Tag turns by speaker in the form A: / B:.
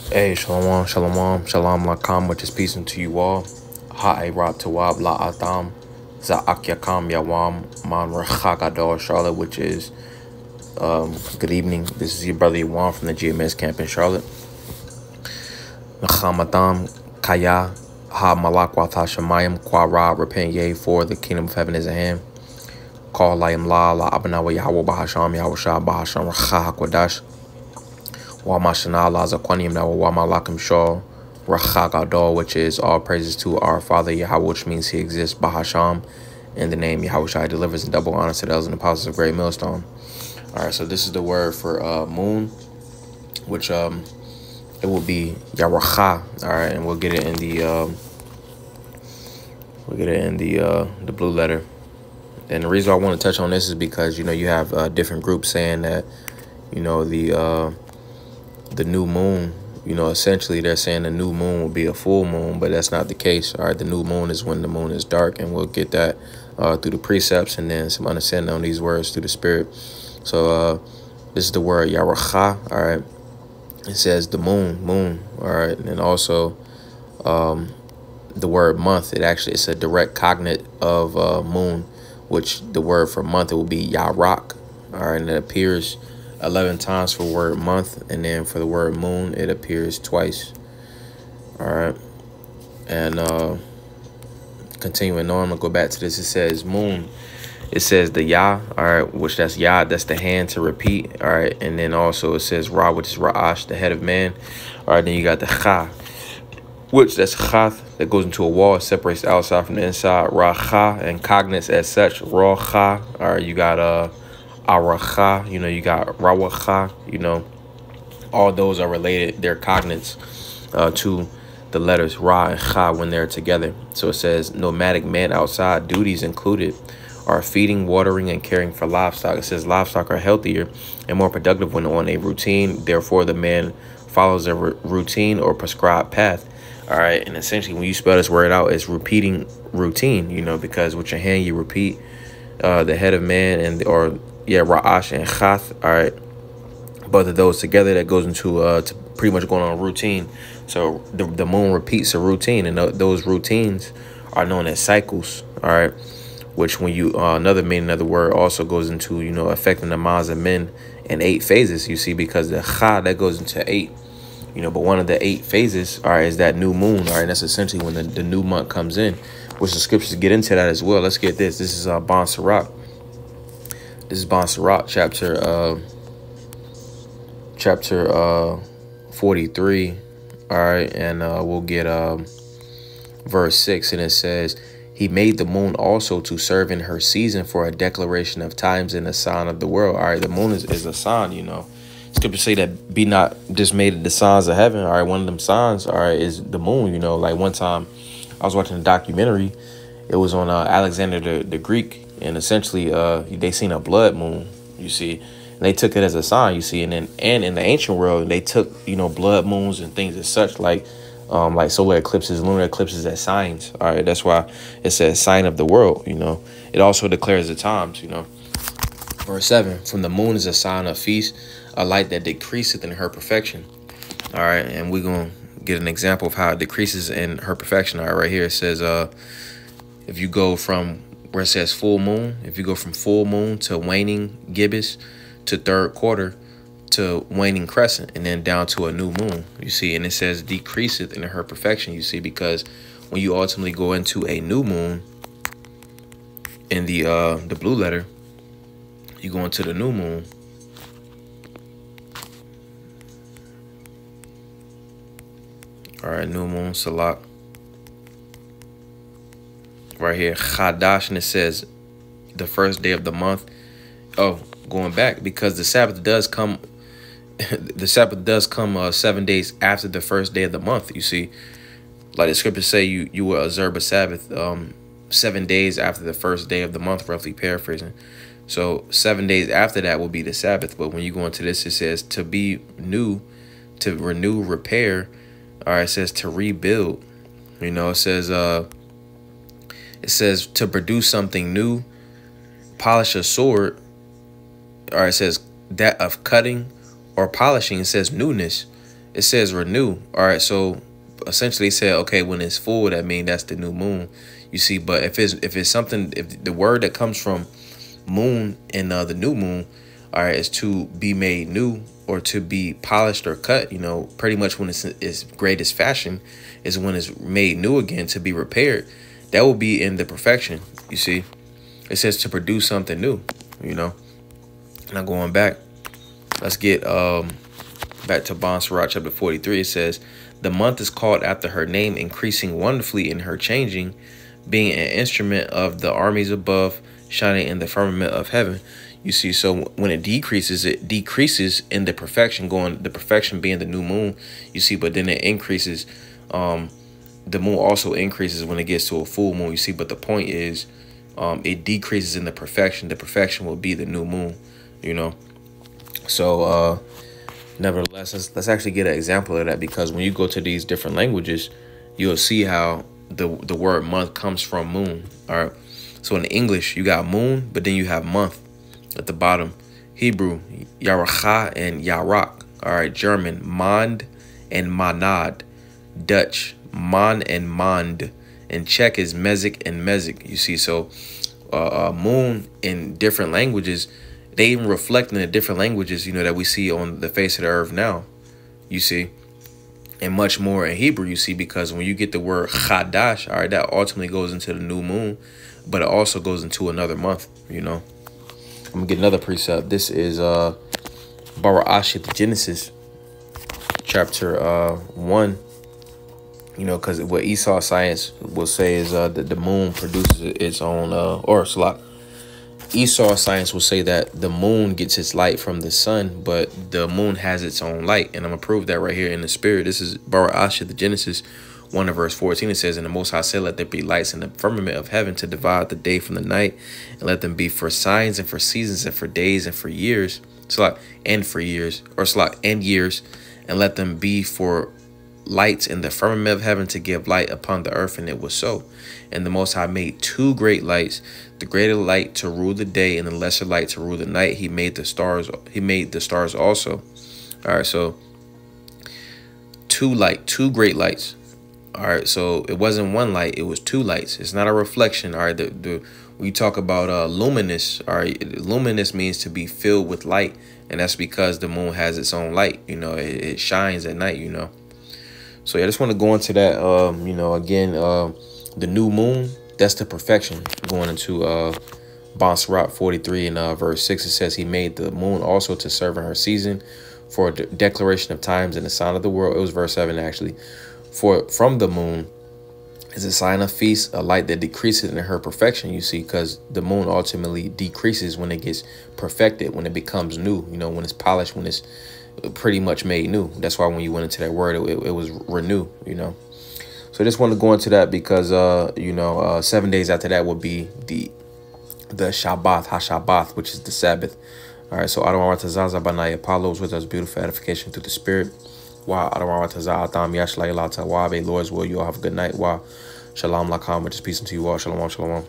A: Hey, shalom, shalom, shalom lakam, which is peace unto you all. Ha'erat tawab la'atam, za'ak yakam yawam, man rachagador Charlotte, which is good evening. This is your brother Yawan from the GMS camp in Charlotte. Nachamatam kaya ha malakwata shemayim kwara repent ye, for the kingdom of heaven is at hand. Call layim la abanawa yahweh bahasham yahushah bahasham racha hakwadash. Wamashana la zakwanim na wamalakim shaw rachagador, which is all praises to our Father Yahweh, which means he exists, Bahasham, in the name Yahweh Shai delivers in double honor to the elders and apostles of Great Millstone. All right, so this is the word for moon, which it will be Yawacha. All right, and we'll get it in the blue letter. And the reason I want to touch on this is because you have different groups saying that the new moon, essentially they're saying the new moon will be a full moon, but that's not the case. All right, the new moon is when the moon is dark, and we'll get that through the precepts and then some understanding on these words through the spirit. So this is the word Yawacha. All right, it says the moon. All right, and also the word month. It's a direct cognate of moon, which the word for month, it will be Yarak. All right, and it appears 11 times for word month, and then for the word moon it appears twice. All right, and continuing on, I'm gonna go back to this. It says moon, it says the Yah, all right, which that's Yah, that's the hand to repeat. All right, and then also it says Ra, which is Ra'ash, the head of man. All right, then you got the Cha, which that's Chath, that goes into a wall, separates the outside from the inside. Ra-Cha, and cognates as such, Ra-Cha. All right, you got Aracha, you got Rawacha, all those are related. They're cognates to the letters Ra and Cha when they're together. So it says nomadic man outside, duties included are feeding, watering, and caring for livestock. It says livestock are healthier and more productive when on a routine. Therefore, the man follows a routine or prescribed path. All right, and essentially when you spell this word out, it's repeating routine, because with your hand you repeat the head of man Ra'ash and Chath. All right, both of those together, that goes into to pretty much going on a routine. So the moon repeats a routine, and those routines are known as cycles. All right, which when you another meaning of the word also goes into affecting the minds of men in 8 phases. You see, because the Cha, that goes into 8. But one of the 8 phases, all right, is that new moon. All right, that's essentially when the new month comes in, which the scriptures get into that as well. Let's get this. This is Bon Sirach. This is Bon Sirach, chapter 43. All right, and we'll get verse 6, and it says, he made the moon also to serve in her season for a declaration of times and a sign of the world. All right, the moon is a sign, Scripture say that be not dismayed at the signs of heaven. All right, one of them signs, all right, is the moon. Like one time I was watching a documentary. It was on Alexander the Greek. And essentially, they seen a blood moon, you see, and they took it as a sign, you see, and in the ancient world, they took, blood moons and things as such, like solar eclipses, lunar eclipses as signs. All right, that's why it says sign of the world. It also declares the times. Verse 7: from the moon is a sign of feast, a light that decreaseth in her perfection. All right, and we're gonna get an example of how it decreases in her perfection. All right, right here it says, if you go from where it says full moon, if you go from full moon to waning gibbous to third quarter to waning crescent, and then down to a new moon, you see, and it says decreaseth in her perfection, you see, because when you ultimately go into a new moon in the blue letter, you go into the new moon. All right, new moon, Salak. Right here, Chadash, and it says the first day of the month. Oh, going back, because the Sabbath does come. The Sabbath does come 7 days after the first day of the month. You see, like the scriptures say, you will observe a Sabbath 7 days after the first day of the month, roughly paraphrasing. So 7 days after that will be the Sabbath. But when you go into this, it says to be new, to renew, repair. All right, it says to rebuild. It says to produce something new, polish a sword. Or it says that of cutting or polishing. It says newness. it says renew. All right, so essentially it said, okay, when it's full, that means that's the new moon. You see, but if it's something, if the word that comes from moon in the new moon, all right, is to be made new or to be polished or cut, you know, pretty much when it's its greatest fashion is when it's made new again, to be repaired. That will be in the perfection. You see, it says to produce something new, you know. Now going back, let's get back to Bonsarrat chapter 43. It says, the month is called after her name, increasing wonderfully in her changing, being an instrument of the armies above, shining in the firmament of heaven. You see, so when it decreases in the perfection, going the perfection being the new moon. You see, but then it increases. The moon also increases when it gets to a full moon. You see, but the point is, it decreases in the perfection. The perfection will be the new moon. You know, so nevertheless, let's actually get an example of that, because when you go to these different languages, you'll see how the word month comes from moon. All right, so in English you got moon, but then you have month at the bottom. Hebrew, Yaracha and Yarak. All right, German, Mond and Manad. Dutch, Man and Mond. And Czech is Mezik and Mezik. You see, so moon in different languages, they even reflect in the different languages, you know, that we see on the face of the earth now. You see, and much more in Hebrew, you see, because when you get the word Chadash, all right, that ultimately goes into the new moon, but it also goes into another month, you know. I'm gonna get another precept. This is Barashit Genesis chapter 1. You know, because what Esau science will say is that the moon produces its own Esau science will say that the moon gets its light from the sun, but the moon has its own light. And I'm gonna prove that right here in the spirit. This is Barashit, the Genesis 1 and verse 14. It says, and the Most High said, let there be lights in the firmament of heaven to divide the day from the night, and let them be for signs and for seasons and for days and for years, and years, and let them be for lights in the firmament of heaven to give light upon the earth. And it was so. And the Most High made two great lights, the greater light to rule the day and the lesser light to rule the night. He made the stars. He made the stars also. All right, so two great lights. All right, so it wasn't one light, it was two lights. It's not a reflection. All right, we talk about luminous. All right, luminous means to be filled with light, and that's because the moon has its own light. You know, it shines at night. You know, so yeah, I just want to go into that. You know, again, the new moon, that's the perfection. Going into Bonsarrat 43 and verse 6, it says, he made the moon also to serve in her season, for a declaration of times and the sign of the world. It was verse 7 actually. For from the moon is a sign of feast, a light that decreases in her perfection. You see, because the moon ultimately decreases when it gets perfected, when it becomes new, you know, when it's polished, when it's pretty much made new. That's why when you went into that word, it was renew, you know. So I just want to go into that because, you know, 7 days after that will be the Shabbat, HaShabbat, which is the Sabbath. All right, so Adonai Tazaza Banai Apollos with us, beautiful edification through the spirit. Wa Adonai Tazaza Atam Yashlai Lata Wabe, Lord's will. You all have a good night. Wa Shalom Lakam, just peace unto you all. Shalom, shalom.